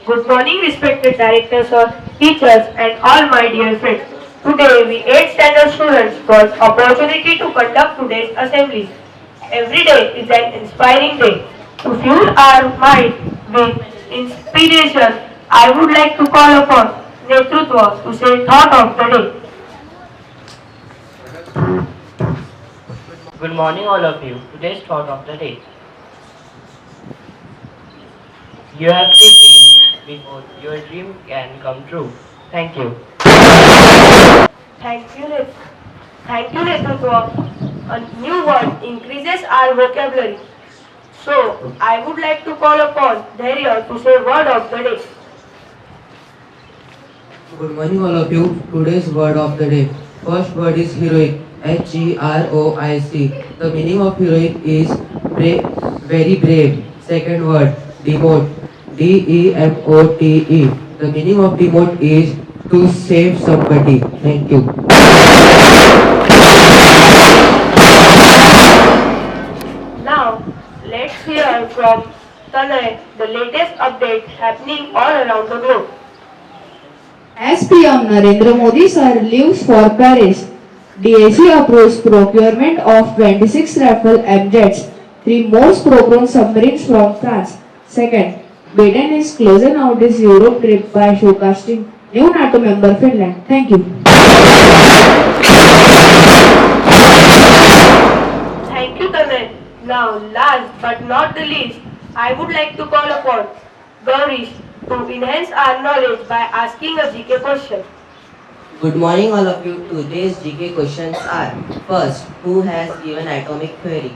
Good morning, respected directors, sir, teachers, and all my dear friends. Today, we 8th standard students got opportunity to conduct today's assembly. Every day is an inspiring day. To fuel our mind with inspiration, I would like to call upon Netrutva to say thought of the day. Good morning, all of you. Today's thought of the day. You have to dream before your dream can come true. Thank you. Thank you, Thank you, Netrutva. A new word increases our vocabulary. So, I would like to call upon Dhairya to say word of the day. Good morning all of you. Today's word of the day. First word is heroic. Heroic. The meaning of heroic is very brave. Second word demote. Demote. The meaning of demote is to save somebody. Thank you. Now, let's hear from Tanay the latest update happening all around the globe. As PM Narendra Modi sir leaves for Paris, DAC approves procurement of 26 Rafale MJets, 3 more Scarborough submarines from France. Second, Biden is closing out his Europe trip by showcasing new NATO member Finland. Thank you. Thank you, Tanay. Now, last but not the least, I would like to call upon Gaurish to enhance our knowledge by asking a GK question. Good morning all of you. Today's GK questions are: first, who has given atomic theory?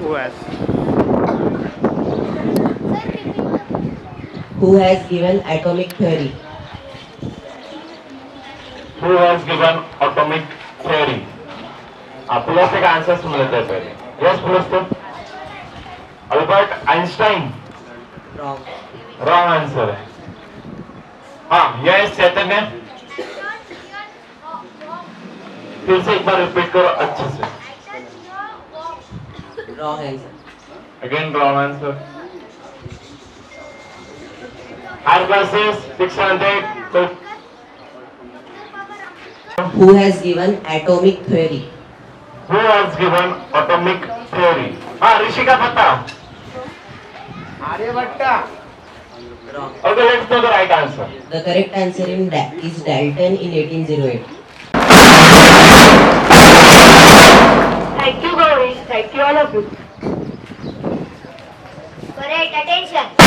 Who has? Who has given atomic theory? Who has given atomic theory? आपल्या से answers मिलते हैं पहले. Yes, पुलस्तर. Albert Einstein. Wrong. Wrong answer है. हाँ, yes चैतन्य. फिर से एक बार रिपीट करो अच्छे से. Wrong answer. Again wrong answer. Higher classes 600. So Who has given atomic theory? who has given atomic theory? हाँ, ऋषिका पत्ता. Wrong. Okay, let's know the right answer. The correct answer is Dalton in 1808. Thank you, Gaurish. Thank you, all of you. Correct, attention.